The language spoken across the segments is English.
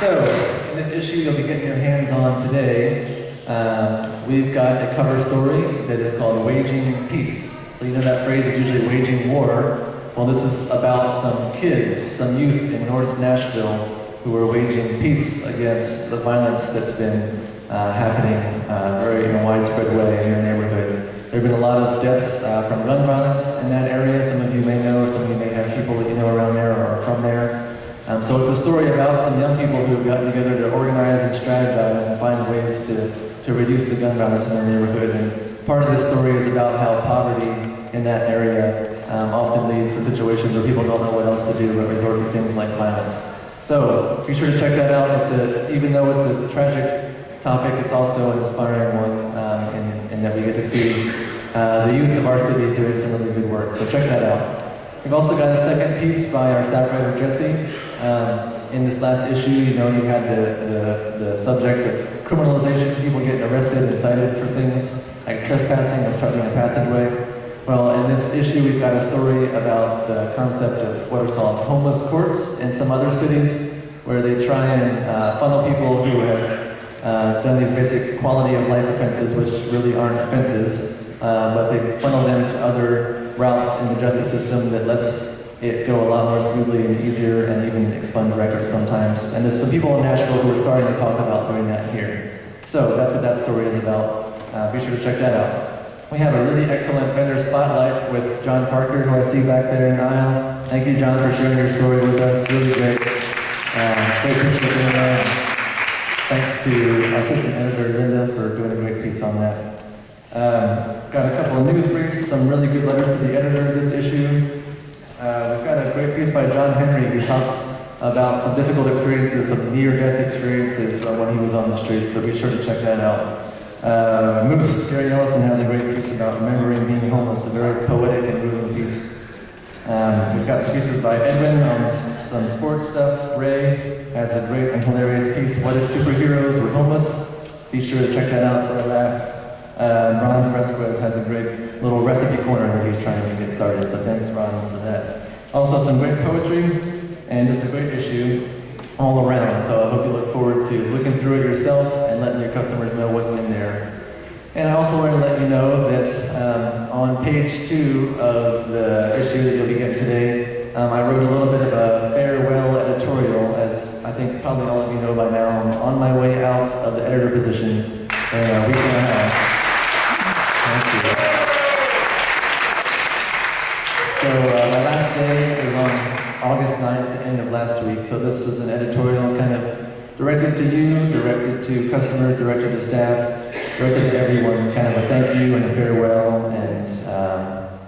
So, in this issue you'll be getting your hands on today, we've got a cover story that is called Waging Peace. So you know that phrase is usually waging war. Well, this is about some kids, some youth in North Nashville who are waging peace against the violence that's been happening very in a widespread way in your neighborhood. There have been a lot of deaths from gun violence in that area. Some of you may know, some of you may have people that you know around there or are from there. So it's a story about some young people who have gotten together to organize and strategize and find ways to reduce the gun violence in their neighborhood. And part of this story is about how poverty in that area often leads to situations where people don't know what else to do but resort to things like violence. So be sure to check that out. Even though it's a tragic topic, it's also an inspiring one in that we get to see the youth of our city doing some really good work. So check that out. We've also got a second piece by our staff writer, Jesse. In this last issue, you know, you had the subject of criminalization, people getting arrested and cited for things like trespassing or obstructing a passageway. Well, in this issue, we've got a story about the concept of what are called homeless courts in some other cities, where they try and funnel people who have done these basic quality of life offenses, which really aren't offenses, but they funnel them to other routes in the justice system that lets it go a lot more smoothly and easier and even expunge records sometimes. And there's some people in Nashville who are starting to talk about doing that here. So that's what that story is about. Be sure to check that out. We have a really excellent vendor spotlight with John Parker, who I see back there in the aisle. Thank you, John, for sharing your story with us. Really great. Great picture of doing that. Thanks to our assistant editor, Linda, for doing a great piece on that. Got a couple of news briefs, some really good letters to the editor of this issue. We've got a great piece by John Henry who talks about some difficult experiences, some near-death experiences when he was on the streets, so be sure to check that out. Moose, Gary Ellison, has a great piece about remembering being homeless, a very poetic and moving piece. We've got some pieces by Edwin on some sports stuff. Ray has a great and hilarious piece, What If Superheroes Were Homeless? Be sure to check that out for a laugh. Ron Fresquez has a great little recipe corner where he's trying to get started, so thanks Ron for that. Also some great poetry and just a great issue all around, so I hope you look forward to looking through it yourself and letting your customers know what's in there. And I also want to let you know that on page 2 of the issue that you'll be getting today, I wrote a little bit of a farewell editorial, as I think probably all of you know by now. I'm on my way out of the editor position in a week and a half. Thank you. So my last day was on August 9th, the end of last week. So this is an editorial kind of directed to you, directed to customers, directed to staff, directed to everyone, kind of a thank you and a farewell, and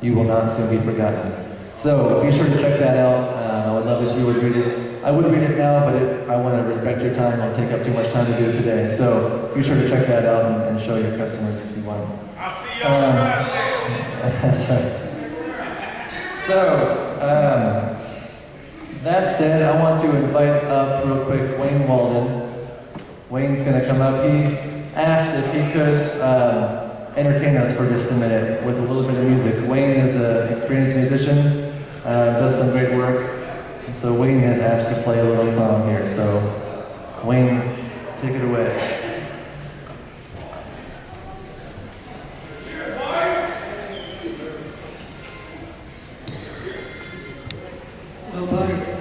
you will not soon be forgotten. So be sure to check that out. I would love if you would read it. I would read it now, but I want to respect your time. I'll take up too much time to do it today. So be sure to check that out and show your customers if you want. I'll see you on Friday. That's right. So, that said, I want to invite up real quick Wayne Walden. Wayne's going to come up. He asked if he could entertain us for just a minute with a little bit of music. Wayne is an experienced musician, does some great work, and so Wayne has asked to play a little song here. So, Wayne, take it away.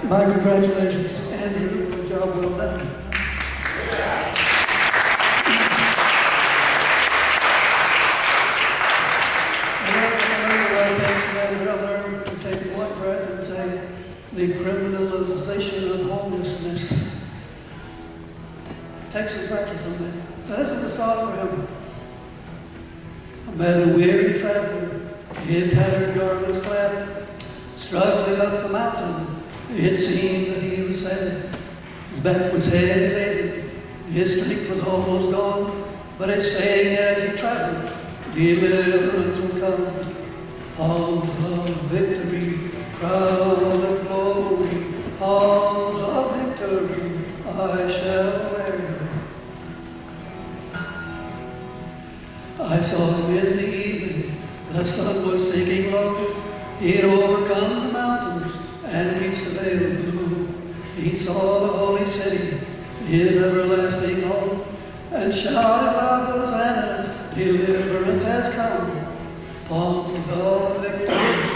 My congratulations to Andrew for a job well done. I've learned to take one breath and say, the criminalization of homelessness. Takes some practice on that. So this is a song for him. I met a weary traveler, he had tattered garments clad, struggling up the mountain. It seemed that he was sad. His back was heavy laden. His strength was almost gone. But it sang as he traveled, deliverance will come. Palms of victory, crown of glory. Palms of victory, I shall wear. I saw him in the evening. The sun was sinking low. He had overcome the mountains and reached the veil of blue. He saw the holy city, his everlasting home, and shouted by hosannas, deliverance has come. Palms of victory